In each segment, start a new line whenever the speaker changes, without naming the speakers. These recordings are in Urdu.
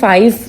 5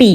P,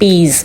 P's,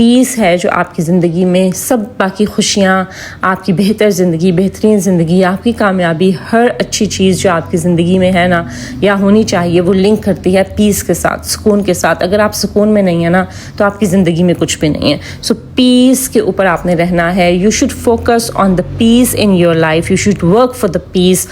پیس ہے جو آپ کی زندگی میں سب باقی خوشیاں، آپ کی بہتر زندگی، بہترین زندگی، آپ کی کامیابی، ہر اچھی چیز جو آپ کی زندگی میں ہے نا یا ہونی چاہیے، وہ لنک کرتی ہے پیس کے ساتھ، سکون کے ساتھ. اگر آپ سکون میں نہیں ہیں نا تو آپ کی زندگی میں کچھ بھی نہیں ہے. سو پیس کے اوپر آپ نے رہنا ہے. You should focus on the peace in your life. You should work for the peace.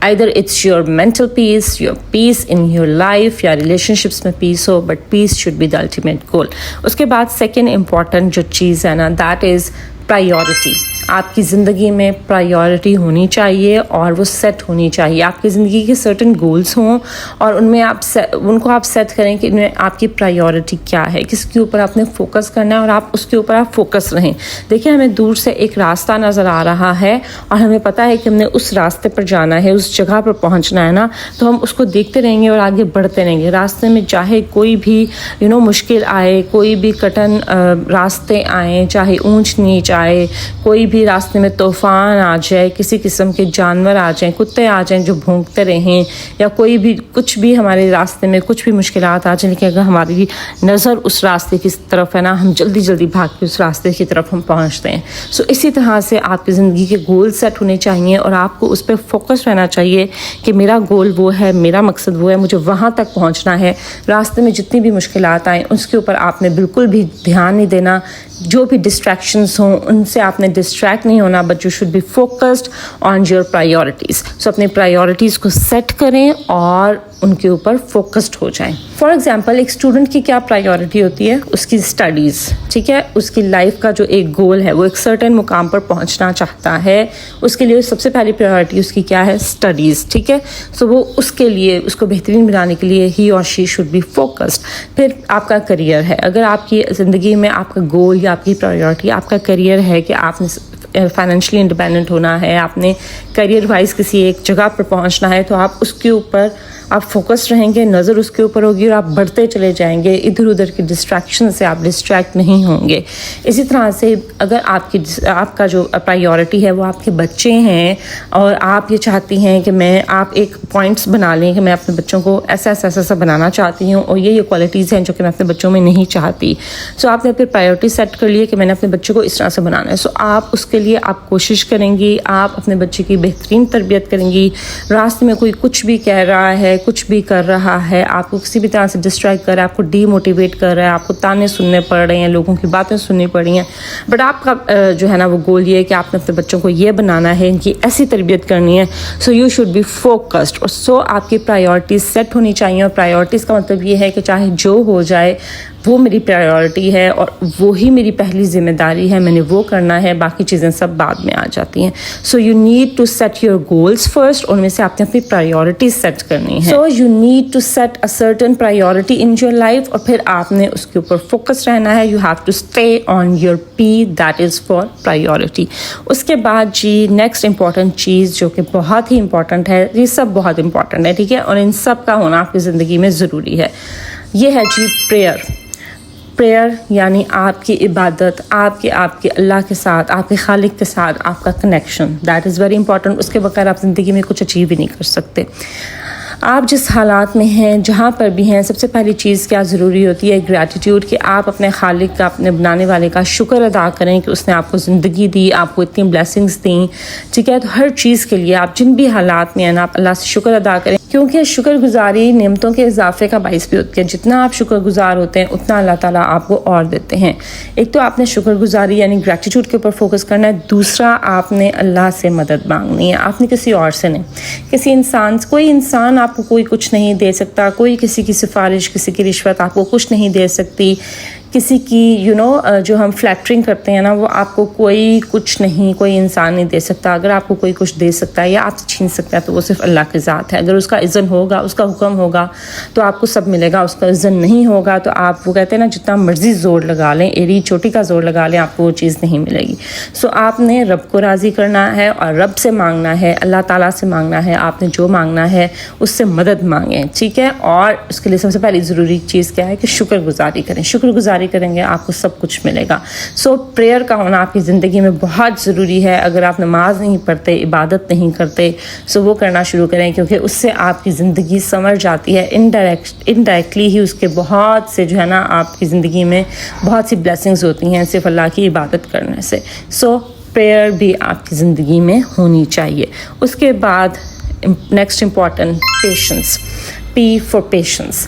Either it's your mental peace, your peace in your life, یا relationships میں peace who, but peace should be the ultimate goal. اس کے بعد second important جو چیز ہے نا, that is priority. آپ کی زندگی میں پرائیورٹی ہونی چاہیے اور وہ سیٹ ہونی چاہیے. آپ کی زندگی کے سرٹن گولز ہوں اور ان کو آپ سیٹ کریں کہ ان میں آپ کی پرائیورٹی کیا ہے, کس کے اوپر آپ نے فوکس کرنا ہے اور آپ اس کے اوپر آپ فوکس رہیں. دیکھیں, ہمیں دور سے ایک راستہ نظر آ رہا ہے اور ہمیں پتہ ہے کہ ہم نے اس راستے پر جانا ہے, اس جگہ پر پہنچنا ہے نا, تو ہم اس کو دیکھتے رہیں گے اور آگے بڑھتے رہیں گے. راستے میں چاہے کوئی بھی مشکل آئے, کوئی بھی کٹن راستے آئیں, چاہے اونچ نیچ آئے, کوئی بھی راستے میں طوفان آ جائے, کسی قسم کے جانور آ جائیں, کتے آ جائیں جو بھونکتے رہیں, یا کوئی بھی کچھ بھی ہمارے راستے میں کچھ بھی مشکلات آ جائیں, لیکن اگر ہماری نظر اس راستے کی طرف ہے نا, ہم جلدی جلدی بھاگ کے اس راستے کی طرف ہم پہنچتے ہیں. سو اسی طرح سے آپ کی زندگی کے گول سیٹ ہونے چاہیے اور آپ کو اس پہ فوکس رہنا چاہیے کہ میرا گول وہ ہے, میرا مقصد وہ ہے, مجھے وہاں تک پہنچنا ہے. راستے میں جتنی بھی مشکلات آئیں اس کے اوپر آپ نے بالکل بھی دھیان نہیں دینا. جو بھی ڈسٹریکشنز ہوں ان سے آپ نے ڈسٹریکٹ نہیں ہونا, but you should be focused on your priorities. So اپنے پرائیورٹیز کو سیٹ کریں اور ان کے اوپر فوکسڈ ہو جائیں. فار ایگزامپل, ایک اسٹوڈنٹ کی کیا پرائیورٹی ہوتی ہے؟ اس کی اسٹڈیز. ٹھیک ہے, اس کی لائف کا جو ایک گول ہے, وہ ایک سرٹن مقام پر پہنچنا چاہتا ہے, اس کے لیے سب سے پہلی پرائیورٹی اس کی کیا ہے؟ اسٹڈیز. ٹھیک ہے, سو وہ اس کے لیے, اس کو بہترین بنانے کے لیے ہی اور شی شوڈ بی فوکسڈ. پھر آپ کا کریئر ہے. اگر آپ کی زندگی میں آپ کا گول یا آپ کی پرائیورٹی آپ کا کریئر ہے کہ آپ نے فائنینشلی انڈیپینڈنٹ ہونا ہے, آپ نے کریئر وائز کسی ایک جگہ پر پہنچنا ہے, تو آپ اس کے اوپر آپ فوکس رہیں گے, نظر اس کے اوپر ہوگی اور آپ بڑھتے چلے جائیں گے. ادھر ادھر کی ڈسٹریکشن سے آپ ڈسٹریکٹ نہیں ہوں گے. اسی طرح سے اگر آپ کا جو پرائیورٹی ہے وہ آپ کے بچے ہیں اور آپ یہ چاہتی ہیں کہ آپ ایک پوائنٹس بنا لیں کہ میں اپنے بچوں کو ایسا بنانا چاہتی ہوں اور یہ کوالٹیز ہیں جو کہ میں اپنے بچوں میں نہیں چاہتی. سو آپ نے پھر پرائیورٹی سیٹ کر لی کہ میں نے اپنے بچے کو اس طرح سے بنانا ہے. سو آپ اس کے لیے آپ کوشش کریں گی, آپ اپنے بچے کی بہترین تربیت کریں گی. راستے میں کوئی کچھ بھی کہہ رہا ہے, کچھ بھی کر رہا ہے, آپ کو کسی بھی طرح سے ڈسٹریکٹ کر رہا ہے, آپ کو ڈی موٹیویٹ کر رہا ہے, آپ کو تانے سننے پڑ رہے ہیں, لوگوں کی باتیں سننی پڑ رہی ہیں, بٹ آپ کا جو ہے نا وہ گول یہ ہے کہ آپ نے اپنے بچوں کو یہ بنانا ہے, ان کی ایسی تربیت کرنی ہے. So you should be focused. اور سو آپ کی پرائیورٹیز سیٹ ہونی چاہیے, اور پرائیورٹیز کا مطلب یہ ہے کہ چاہے جو ہو جائے وہ میری پرائیورٹی ہے اور وہی میری پہلی ذمہ داری ہے, میں نے وہ کرنا ہے, باقی چیزیں سب بعد میں آ جاتی ہیں. So you need to set your goals first, اور ان میں سے آپ نے اپنی پرائیورٹیز سیٹ کرنی ہے. So you need to set a certain priority in your life, اور پھر آپ نے اس کے اوپر فوکس رہنا ہے. You have to stay on your P, that is for priority. اس کے بعد جی نیکسٹ امپورٹنٹ چیز جو کہ بہت ہی امپورٹنٹ ہے, یہ سب بہت امپورٹنٹ ہے, ٹھیک ہے, اور ان سب کا ہونا آپ کی زندگی میں ضروری ہے. یہ ہے جی پریئر, یعنی آپ کی عبادت, آپ کے اللہ کے ساتھ, آپ کے خالق کے ساتھ آپ کا connection, that is very important. اس کے بغیر آپ زندگی میں کچھ اچیو ہی نہیں کر سکتے. آپ جس حالات میں ہیں, جہاں پر بھی ہیں, سب سے پہلی چیز کیا ضروری ہوتی ہے؟ گریٹیٹیوڈ, کہ آپ اپنے خالق کا, اپنے بنانے والے کا شکر ادا کریں کہ اس نے آپ کو زندگی دی, آپ کو اتنی بلیسنگز دیں. ٹھیک ہے, تو ہر چیز کے لیے آپ جن بھی حالات میں ہیں نا, آپ اللہ سے شکر ادا کریں, کیونکہ شکر گزاری نعمتوں کے اضافے کا باعث بھی ہوتی ہے. جتنا آپ شکر گزار ہوتے ہیں اتنا اللہ تعالیٰ آپ کو اور دیتے ہیں. ایک تو آپ نے شکر گزاری یعنی گریٹیٹیوڈ کے اوپر فوکس کرنا ہے. دوسرا, آپ نے اللہ سے مدد مانگنی ہے, آپ نے کسی اور سے نہیں. کسی انسان, کوئی انسان آپ کو کوئی کچھ نہیں دے سکتا, کوئی کسی کی سفارش, کسی کی رشوت آپ کو کچھ نہیں دے سکتی. کسی کی جو ہم فلیکٹرنگ کرتے ہیں نا, وہ آپ کو کوئی کچھ نہیں, کوئی انسان نہیں دے سکتا. اگر آپ کو کوئی کچھ دے سکتا ہے یا آپ سے چھین سکتا ہے تو وہ صرف اللہ کی ذات ہے. اگر اس کا اذن ہوگا, اس کا حکم ہوگا تو آپ کو سب ملے گا. اس کا اذن نہیں ہوگا تو آپ, وہ کہتے ہیں نا, جتنا مرضی زور لگا لیں, ایڑی چوٹی کا زور لگا لیں, آپ کو وہ چیز نہیں ملے گی. سو آپ نے رب کو راضی کرنا ہے اور رب سے مانگنا ہے, اللہ تعالیٰ سے مانگنا ہے. آپ نے جو مانگنا ہے اس سے مدد مانگیں, ٹھیک ہے. اور اس کے لیے سب سے پہلی ضروری چیز کیا ہے کہ شکر گزاری کریں. شکر گزاری جاری کریں گے آپ کو سب کچھ ملے گا. سو پریئر کا ہونا آپ کی زندگی میں بہت ضروری ہے. اگر آپ نماز نہیں پڑھتے, عبادت نہیں کرتے, سو وہ کرنا شروع کریں, کیونکہ اس سے آپ کی زندگی سنور جاتی ہے. انڈائریکٹلی ہی اس کے بہت سے جو ہے نا آپ کی زندگی میں بہت سی بلیسنگز ہوتی ہیں صرف اللہ کی عبادت کرنے سے. سو پریئر بھی آپ کی زندگی میں ہونی چاہیے. اس کے بعد next important patience. P for patience.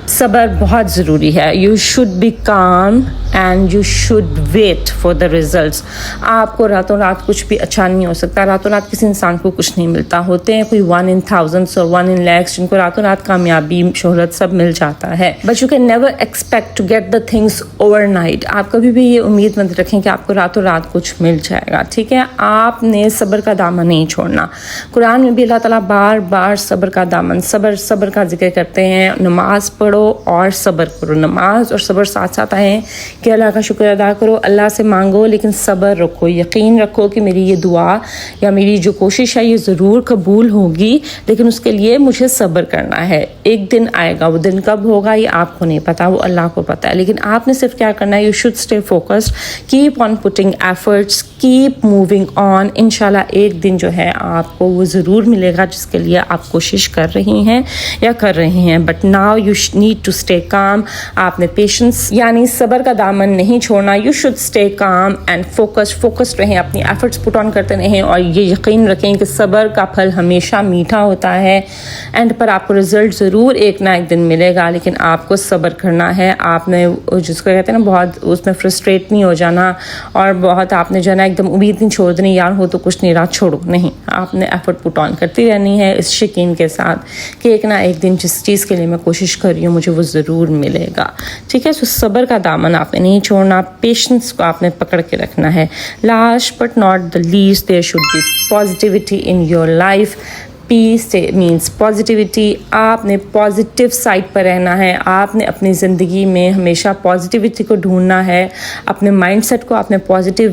صبر بہت ضروری ہے. You should be calm and you should wait for the results. آپ کو راتوں رات کچھ بھی اچھا نہیں ہو سکتا. راتوں رات کسی انسان کو کچھ نہیں ملتا. ہوتے ہیں کوئی 1 in thousands اور 1 in lakhs جن کو راتوں رات کامیابی, شہرت سب مل جاتا ہے. But you can never expect to get the things overnight. آپ کبھی بھی یہ امید مت رکھیں کہ آپ کو راتوں رات کچھ مل جائے گا. ٹھیک ہے, آپ نے صبر کا دامن نہیں چھوڑنا. قرآن میں بھی اللہ تعالیٰ بار بار صبر کا دامن, صبر کا ذکر کرتے ہیں. نماز پڑھو اور صبر کرو. نماز اور صبر ساتھ ساتھ آئے کہ اللہ کا شکر ادا کرو, اللہ سے مانگو, لیکن صبر رکھو. یقین رکھو کہ میری یہ دعا یا میری جو کوشش ہے یہ ضرور قبول ہوگی, لیکن اس کے لیے مجھے صبر کرنا ہے. ایک دن آئے گا, وہ دن کب ہوگا یہ آپ کو نہیں پتا, وہ اللہ کو پتا ہے. لیکن آپ نے صرف کیا کرنا ہے, you should stay focused, keep on putting efforts, keep moving on. انشاءاللہ ایک دن جو ہے آپ کو وہ ضرور ملے گا جس کے لیے آپ کوشش کر رہی ہیں یا کر رہے ہیں. But now you need to stay calm. آپ نے پیشنس یعنی صبر کا دامن نہیں چھوڑنا. You should stay calm and focused رہیں, اپنی ایفرٹس پٹ آن کرتے رہیں, اور یہ یقین رکھیں کہ صبر کا پھل ہمیشہ میٹھا ہوتا ہے. اینڈ پر آپ کو رزلٹ ضرور ایک نہ ایک دن ملے گا, لیکن آپ کو صبر کرنا ہے. آپ نے جس کو کہتے ہیں نا بہت اس میں فرسٹریٹ نہیں ہو جانا, اور بہت آپ نے جو ہے نا ایک دم امید نہیں چھوڑ دینی, یار ہو تو کچھ نہیں رہا چھوڑو, نہیں. آپ نے ایفرٹ پٹ آن کرتی رہنی ہے اس یقین کے ساتھ کہ ایک نہ ایک دن جس چیز کے لیے میں کوشش کر رہی ہوں مجھے وہ ضرور ملے گا. ٹھیک ہے, سو صبر کا دامن آپ نے نہیں چھوڑنا, پیشنس کو آپ نے پکڑ کے رکھنا ہے. Last but not the least, there should be positivity in your life. Peace means positivity. آپ نے پازیٹیو سائڈ پر رہنا ہے. آپ نے اپنی زندگی میں ہمیشہ پازیٹیوٹی کو ڈھونڈنا ہے. اپنے مائنڈ سیٹ کو آپ نے پازیٹیو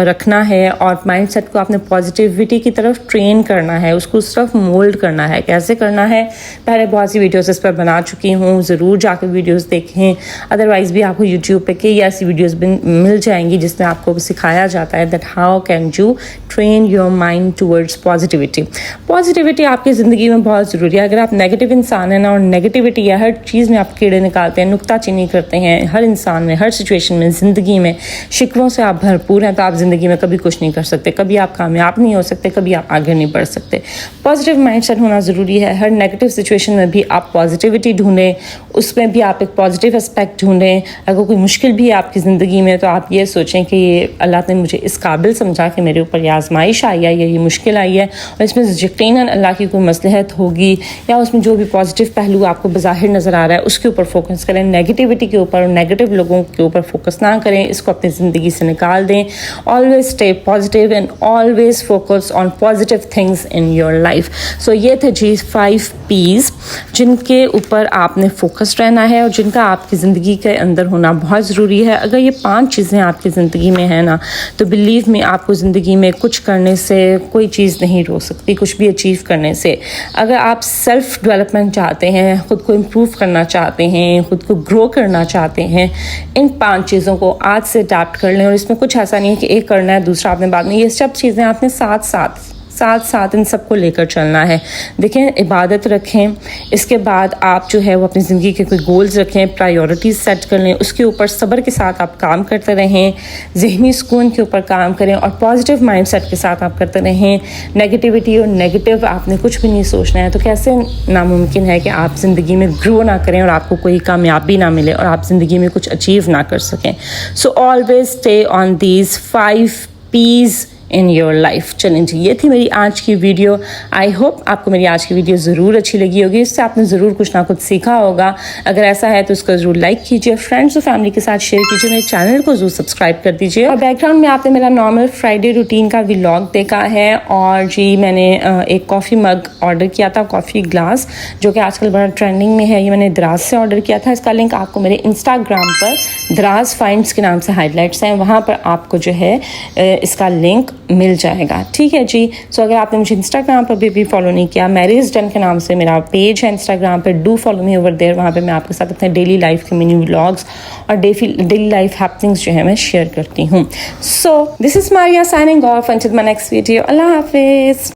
رکھنا ہے, اور مائنڈ سیٹ کو آپ نے پازیٹیوٹی کی طرف ٹرین کرنا ہے, اس کو اس طرف مولڈ کرنا ہے. کیسے کرنا ہے, پہلے بہت سی ویڈیوز اس پر بنا چکی ہوں, ضرور جا کے ویڈیوز دیکھیں. ادروائز بھی آپ کو یوٹیوب پہ کئی ایسی ویڈیوز مل جائیں گی جس میں آپ کو سکھایا جاتا ہے that how can you train your mind towards positivity. Positivity آپ کی زندگی میں بہت ضروری ہے. اگر آپ نیگیٹو انسان ہیں نا, اور نیگیٹیوٹی یا ہر چیز میں آپ کیڑے نکالتے ہیں, نکتہ چینی کرتے ہیں, ہر انسان میں, ہر سچویشن میں, زندگی میں شکووں سے آپ بھرپور ہیں, تو آپ زندگی میں کبھی کچھ نہیں کر سکتے, کبھی آپ کامیاب نہیں ہو سکتے, کبھی آپ آگے نہیں بڑھ سکتے. پازیٹیو مائنڈ سیٹ ہونا ضروری ہے. ہر نیگیٹو سچویشن میں بھی آپ پازیٹیوٹی ڈھونڈیں, اس میں بھی آپ ایک پازیٹیو اسپیکٹ ڈھونڈیں. اگر کوئی مشکل بھی ہے آپ کی زندگی میں تو آپ یہ سوچیں کہ یہ اللہ نے مجھے اس قابل سمجھا کہ میرے اوپر یہ آزمائش آئی ہے یا یہ مشکل آئی ہے, اور اس میں یقیناً اللہ کی کوئی مصلحت ہوگی, یا اس میں جو بھی پازیٹیو پہلو آپ کو بظاہر نظر آ رہا ہے اس کے اوپر فوکس کریں. نیگیٹیوٹی کے اوپر اور نیگیٹو لوگوں کے اوپر فوکس نہ کریں, اس کو اپنی زندگی سے نکال دیں. Always stay positive and always focus on positive things in your life. So یہ تھے جی 5 P's جن کے اوپر آپ نے فوکس رہنا ہے اور جن کا آپ کی زندگی کے اندر ہونا بہت ضروری ہے. اگر یہ 5 چیزیں آپ کی زندگی میں ہیں نا, تو بلیو می آپ کو زندگی میں کچھ کرنے سے کوئی چیز نہیں روک سکتی, کچھ بھی اچیو کرنے سے. اگر آپ سیلف ڈیولپمنٹ چاہتے ہیں, خود کو امپروو کرنا چاہتے ہیں, خود کو گرو کرنا چاہتے ہیں, ان 5 چیزوں کو آج سے اڈاپٹ کر لیں. اور اس میں کچھ ایسا نہیں ہے کہ ایک کرنا ہے دوسرا آپ نے بعد میں, یہ سب چیزیں آپ نے ساتھ ان سب کو لے کر چلنا ہے. دیکھیں, عبادت رکھیں, اس کے بعد آپ جو ہے وہ اپنی زندگی کے کوئی گولز رکھیں, پرائیورٹیز سیٹ کر لیں, اس کے اوپر صبر کے ساتھ آپ کام کرتے رہیں, ذہنی سکون کے اوپر کام کریں, اور پازیٹیو مائنڈ سیٹ کے ساتھ آپ کرتے رہیں. نیگیٹیوٹی اور نیگیٹیو آپ نے کچھ بھی نہیں سوچنا ہے, تو کیسے ناممکن ہے کہ آپ زندگی میں گرو نہ کریں اور آپ کو کوئی کامیابی نہ ملے اور آپ زندگی میں کچھ اچیو نہ کر سکیں. So always stay on these 5 P's in your life. چلیں جی, یہ تھی میری آج کی ویڈیو. آئی ہوپ آپ کو میری آج کی ویڈیو ضرور اچھی لگی ہوگی, اس سے آپ نے ضرور کچھ نہ کچھ سیکھا ہوگا. اگر ایسا ہے تو اس کو ضرور لائک کیجیے, فرینڈس اور فیملی کے ساتھ شیئر کیجیے, میرے چینل کو ضرور سبسکرائب کر دیجیے. اور بیک گراؤنڈ میں آپ نے میرا نارمل فرائیڈے روٹین کا ولاگ دیکھا ہے, اور جی میں نے ایک کافی مگ آرڈر کیا تھا, کافی گلاس, جو کہ آج کل بڑا ٹرینڈنگ میں ہے. یہ میں نے دراز سے آرڈر کیا تھا. اس کا لنک آپ کو میرے انسٹاگرام پر دراز فائنڈس کے نام سے ہائی لائٹس ہیں, وہاں پر آپ کو جو ہے اس کا لنک مل جائے گا. ٹھیک ہے جی. سو اگر آپ نے مجھے انسٹاگرام پر بھی فالو نہیں کیا, میریز ڈن کے نام سے میرا پیج ہے انسٹاگرام پہ, do follow me over there. وہاں پہ میں آپ کے ساتھ اپنے ڈیلی لائف کے منی ولاگس اور ڈیلی لائف ہیپننگس جو ہے میں شیئر کرتی ہوں. So this is Maria signing off until my next video. اللہ حافظ.